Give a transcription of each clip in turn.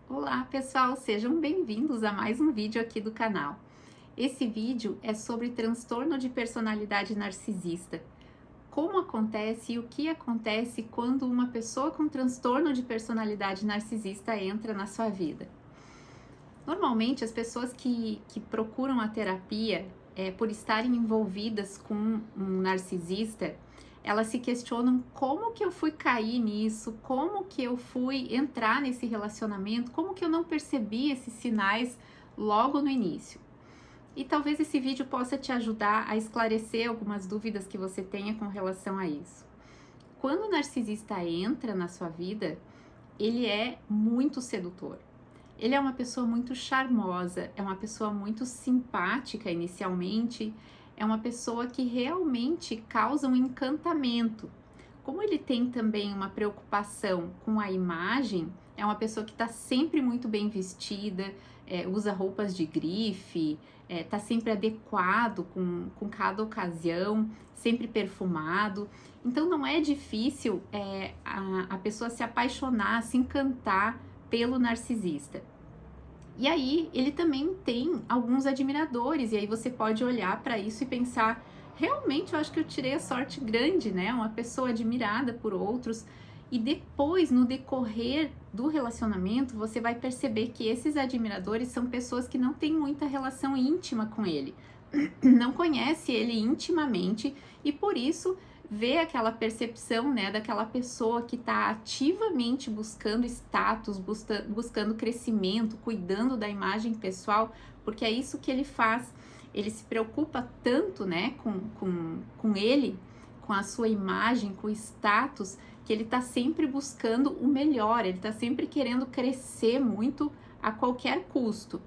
Olá pessoal, sejam bem-vindos a mais um vídeo aqui do canal. Esse vídeo é sobre transtorno de personalidade narcisista. Como acontece e o que acontece quando uma pessoa com transtorno de personalidade narcisista entra na sua vida. Normalmente as pessoas que procuram a terapia por estarem envolvidas com um narcisista, elas se questionam como que eu fui cair nisso, como que eu fui entrar nesse relacionamento, como que eu não percebi esses sinais logo no início. E talvez esse vídeo possa te ajudar a esclarecer algumas dúvidas que você tenha com relação a isso. Quando o narcisista entra na sua vida, ele é muito sedutor. Ele é uma pessoa muito charmosa, é uma pessoa muito simpática inicialmente, é uma pessoa que realmente causa um encantamento. Como ele tem também uma preocupação com a imagem, é uma pessoa que está sempre muito bem vestida, usa roupas de grife, está sempre adequado com cada ocasião, sempre perfumado. Então não é difícil a pessoa se apaixonar, se encantar pelo narcisista. E aí ele também tem alguns admiradores, e aí você pode olhar para isso e pensar, realmente eu acho que eu tirei a sorte grande, né? Uma pessoa admirada por outros. E depois, no decorrer do relacionamento, você vai perceber que esses admiradores são pessoas que não têm muita relação íntima com ele, não conhece ele intimamente e por isso vê aquela percepção, né, daquela pessoa que está ativamente buscando status, buscando crescimento, cuidando da imagem pessoal, porque é isso que ele faz. Ele se preocupa tanto, né, com ele, com a sua imagem, com o status, que ele está sempre buscando o melhor, ele está sempre querendo crescer muito a qualquer custo.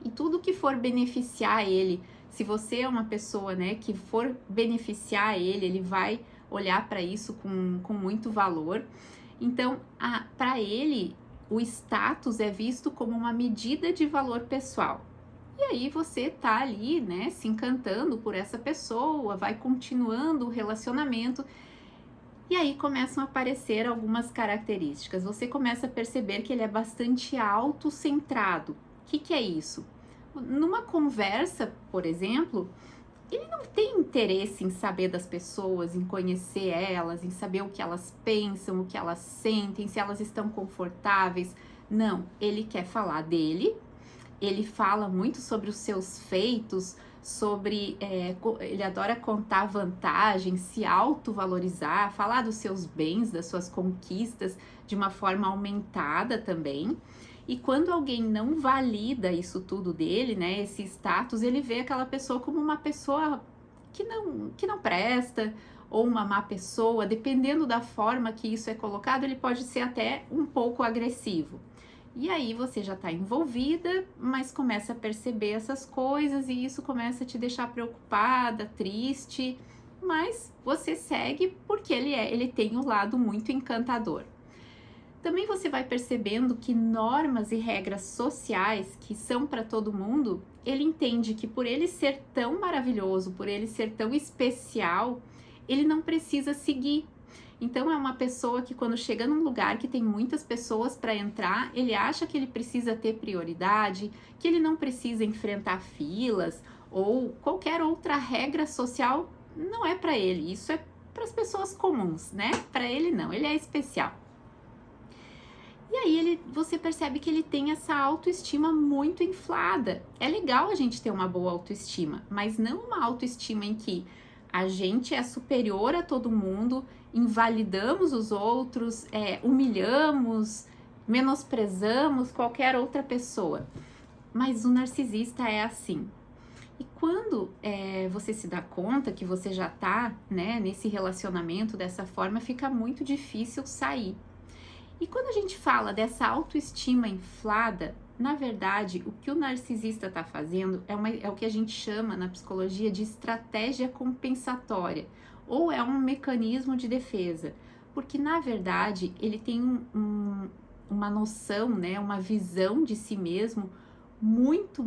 E tudo que for beneficiar ele, se você é uma pessoa, né, que for beneficiar ele, ele vai olhar para isso com muito valor. Então, para ele, o status é visto como uma medida de valor pessoal. E aí você tá ali, né, se encantando por essa pessoa, vai continuando o relacionamento. E aí começam a aparecer algumas características. Você começa a perceber que ele é bastante autocentrado. O que é isso? Numa conversa, por exemplo, ele não tem interesse em saber das pessoas, em conhecer elas, em saber o que elas pensam, o que elas sentem, se elas estão confortáveis. Não, ele quer falar dele, ele fala muito sobre os seus feitos, ele adora contar vantagens, se autovalorizar, falar dos seus bens, das suas conquistas de uma forma aumentada também. E quando alguém não valida isso tudo dele, né, esse status, ele vê aquela pessoa como uma pessoa que não presta, ou uma má pessoa, dependendo da forma que isso é colocado, ele pode ser até um pouco agressivo. E aí você já está envolvida, mas começa a perceber essas coisas e isso começa a te deixar preocupada, triste, mas você segue porque ele tem um lado muito encantador. Também você vai percebendo que normas e regras sociais que são para todo mundo, ele entende que por ele ser tão maravilhoso, por ele ser tão especial, ele não precisa seguir. Então é uma pessoa que quando chega num lugar que tem muitas pessoas para entrar, ele acha que ele precisa ter prioridade, que ele não precisa enfrentar filas ou qualquer outra regra social, não é para ele. Isso é para as pessoas comuns, né? Para ele não, ele é especial. E aí você percebe que ele tem essa autoestima muito inflada. É legal a gente ter uma boa autoestima, mas não uma autoestima em que a gente é superior a todo mundo, invalidamos os outros, humilhamos, menosprezamos qualquer outra pessoa. Mas o narcisista é assim. E quando você se dá conta que você já tá, né, nesse relacionamento dessa forma, fica muito difícil sair. E quando a gente fala dessa autoestima inflada, na verdade, o que o narcisista está fazendo é o que a gente chama na psicologia de estratégia compensatória, ou é um mecanismo de defesa, porque na verdade ele tem uma noção, né, uma visão de si mesmo muito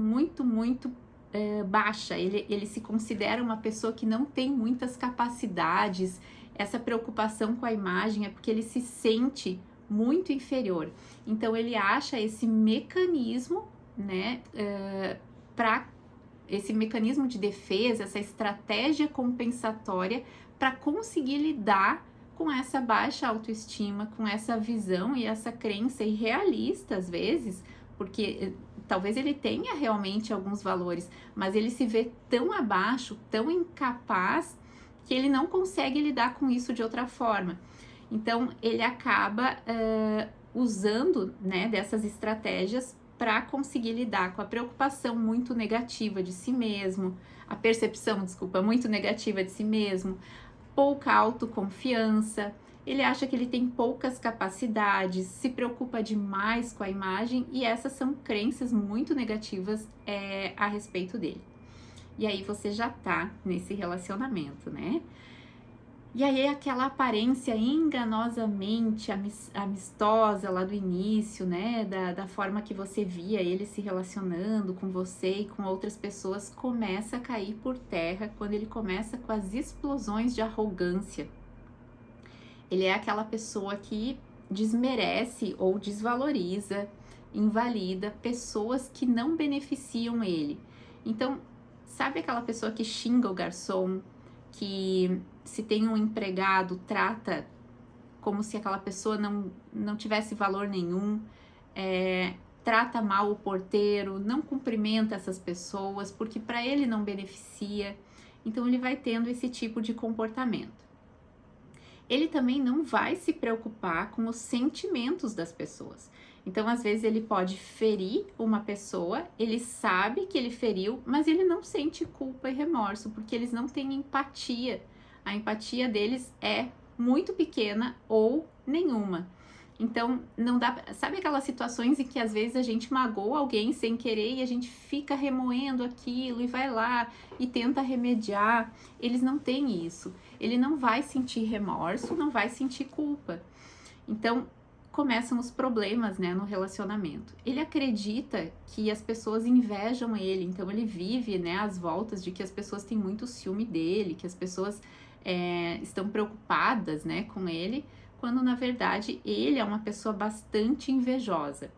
baixa. Ele se considera uma pessoa que não tem muitas capacidades. Essa preocupação com a imagem é porque ele se sente muito inferior. Então ele acha esse mecanismo, né, esse mecanismo de defesa, essa estratégia compensatória para conseguir lidar com essa baixa autoestima, com essa visão e essa crença irrealista às vezes, porque talvez ele tenha realmente alguns valores, mas ele se vê tão abaixo, tão incapaz, que ele não consegue lidar com isso de outra forma. Então ele acaba usando, né, dessas estratégias para conseguir lidar com a preocupação muito negativa de si mesmo, a percepção, muito negativa de si mesmo, pouca autoconfiança, ele acha que ele tem poucas capacidades, se preocupa demais com a imagem, e essas são crenças muito negativas a respeito dele. E aí você já tá nesse relacionamento, né? E aí aquela aparência enganosamente amistosa lá do início, né, da forma que você via ele se relacionando com você e com outras pessoas, começa a cair por terra quando ele começa com as explosões de arrogância. Ele é aquela pessoa que desmerece ou desvaloriza, invalida pessoas que não beneficiam ele. Então, sabe aquela pessoa que xinga o garçom, que se tem um empregado, trata como se aquela pessoa não tivesse valor nenhum, trata mal o porteiro, não cumprimenta essas pessoas, porque para ele não beneficia. Então ele vai tendo esse tipo de comportamento. Ele também não vai se preocupar com os sentimentos das pessoas. Então, às vezes, ele pode ferir uma pessoa, ele sabe que ele feriu, mas ele não sente culpa e remorso, porque eles não têm empatia. A empatia deles é muito pequena ou nenhuma. Então, não dá. Sabe aquelas situações em que às vezes a gente magoa alguém sem querer e a gente fica remoendo aquilo e vai lá e tenta remediar? Eles não têm isso. Ele não vai sentir remorso, não vai sentir culpa. Então, começam os problemas, né, no relacionamento. Ele acredita que as pessoas invejam ele, então ele vive, né, às voltas de que as pessoas têm muito ciúme dele, que as pessoas estão preocupadas, né, com ele, quando na verdade ele é uma pessoa bastante invejosa.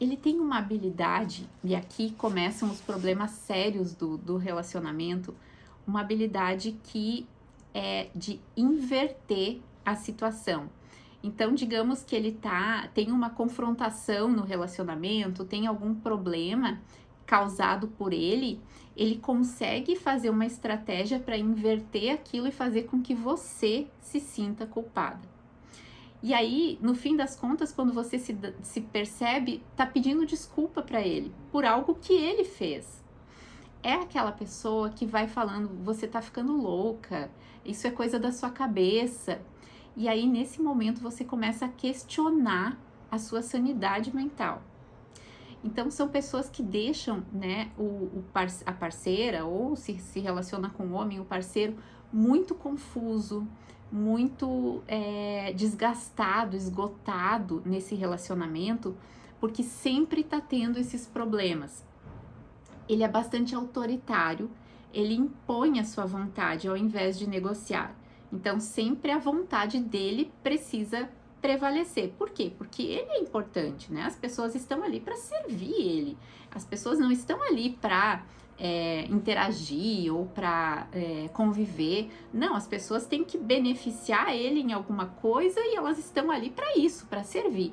Ele tem uma habilidade, e aqui começam os problemas sérios do relacionamento, uma habilidade que é de inverter a situação. Então, digamos que ele tem uma confrontação no relacionamento, tem algum problema causado por ele consegue fazer uma estratégia para inverter aquilo e fazer com que você se sinta culpada. E aí, no fim das contas, quando você se percebe, tá pedindo desculpa para ele por algo que ele fez. É aquela pessoa que vai falando, você tá ficando louca, isso é coisa da sua cabeça. E aí, nesse momento, você começa a questionar a sua sanidade mental. Então, são pessoas que deixam, né, a parceira, ou se relaciona com o homem, o parceiro, muito confuso, muito desgastado, esgotado nesse relacionamento, porque sempre tá tendo esses problemas. Ele é bastante autoritário, ele impõe a sua vontade ao invés de negociar. Então, sempre a vontade dele precisa prevalecer. Por quê? Porque ele é importante, né? As pessoas estão ali para servir ele. As pessoas não estão ali para interagir ou para conviver. Não, as pessoas têm que beneficiar ele em alguma coisa e elas estão ali para isso, para servir.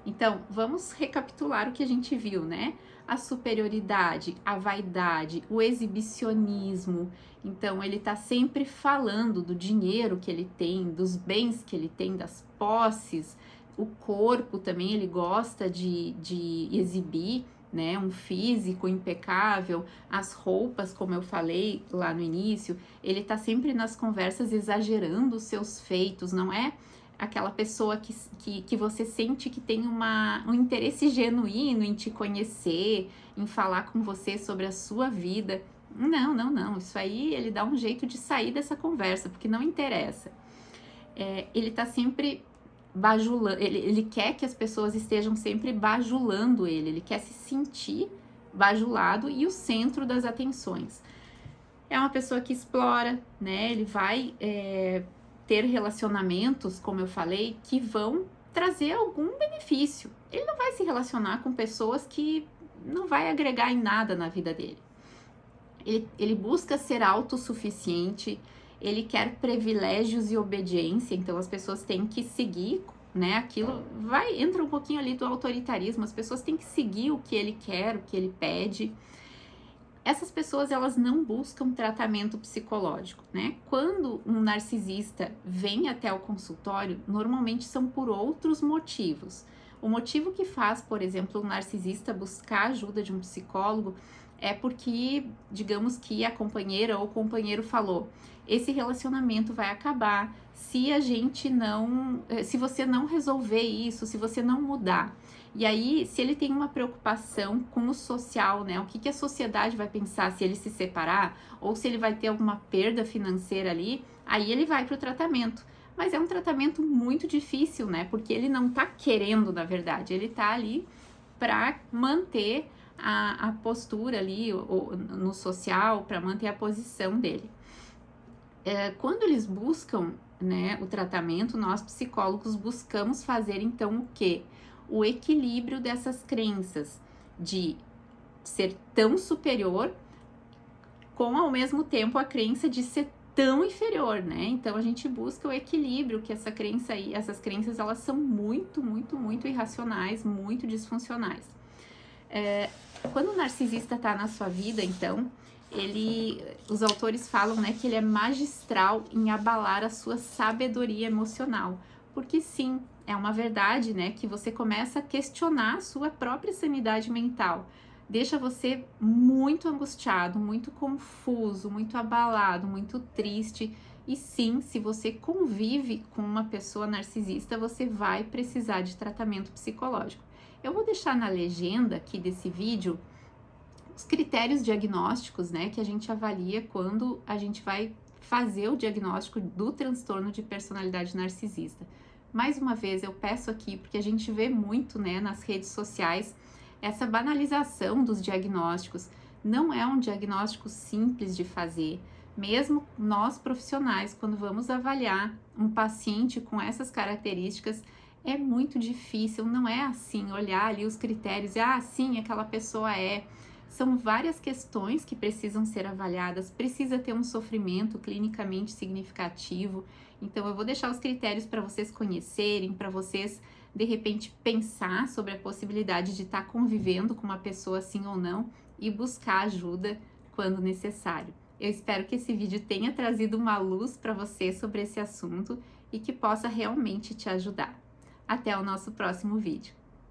Então, vamos recapitular o que a gente viu, né? A superioridade, a vaidade, o exibicionismo. Então, ele tá sempre falando do dinheiro que ele tem, dos bens que ele tem, das posses. O corpo também, ele gosta de exibir, né? Um físico impecável. As roupas, como eu falei lá no início, ele tá sempre nas conversas exagerando os seus feitos, não é? Aquela pessoa que você sente que tem um interesse genuíno em te conhecer, em falar com você sobre a sua vida. Não. Isso aí ele dá um jeito de sair dessa conversa, porque não interessa. Ele tá sempre bajulando, ele quer que as pessoas estejam sempre bajulando ele quer se sentir bajulado e o centro das atenções. É uma pessoa que explora, né? Ele vai ter relacionamentos, como eu falei, que vão trazer algum benefício. Ele não vai se relacionar com pessoas que não vai agregar em nada na vida dele. Ele busca ser autossuficiente, ele quer privilégios e obediência, então as pessoas têm que seguir, né? Aquilo entra um pouquinho ali do autoritarismo, as pessoas têm que seguir o que ele quer, o que ele pede. Essas pessoas, elas não buscam tratamento psicológico, né? Quando um narcisista vem até o consultório, normalmente são por outros motivos. O motivo que faz, por exemplo, um narcisista buscar ajuda de um psicólogo é porque, digamos que a companheira ou o companheiro falou: esse relacionamento vai acabar se você não resolver isso, se você não mudar. E aí, se ele tem uma preocupação com o social, né? O que a sociedade vai pensar se ele se separar, ou se ele vai ter alguma perda financeira ali, aí ele vai para o tratamento. Mas é um tratamento muito difícil, né? Porque ele não tá querendo, na verdade, ele tá ali para manter a postura ali no social, para manter a posição dele. Quando eles buscam, né, o tratamento, nós psicólogos buscamos fazer então o quê? O equilíbrio dessas crenças de ser tão superior com ao mesmo tempo a crença de ser tão inferior, né? Então a gente busca o equilíbrio, que essas crenças elas são muito, muito, muito irracionais, muito disfuncionais. Quando o narcisista está na sua vida, então, os autores falam, né, que ele é magistral em abalar a sua sabedoria emocional, porque sim, é uma verdade, né, que você começa a questionar a sua própria sanidade mental, deixa você muito angustiado, muito confuso, muito abalado, muito triste. E sim, se você convive com uma pessoa narcisista, você vai precisar de tratamento psicológico. Eu vou deixar na legenda aqui desse vídeo os critérios diagnósticos, né, que a gente avalia quando a gente vai fazer o diagnóstico do transtorno de personalidade narcisista. Mais uma vez, eu peço aqui, porque a gente vê muito, né, nas redes sociais, essa banalização dos diagnósticos. Não é um diagnóstico simples de fazer. Mesmo nós profissionais, quando vamos avaliar um paciente com essas características, é muito difícil, não é assim, olhar ali os critérios e, sim, aquela pessoa é. São várias questões que precisam ser avaliadas, precisa ter um sofrimento clinicamente significativo. Então, eu vou deixar os critérios para vocês conhecerem, para vocês, de repente, pensar sobre a possibilidade de estar convivendo com uma pessoa assim ou não e buscar ajuda quando necessário. Eu espero que esse vídeo tenha trazido uma luz para você sobre esse assunto e que possa realmente te ajudar. Até o nosso próximo vídeo.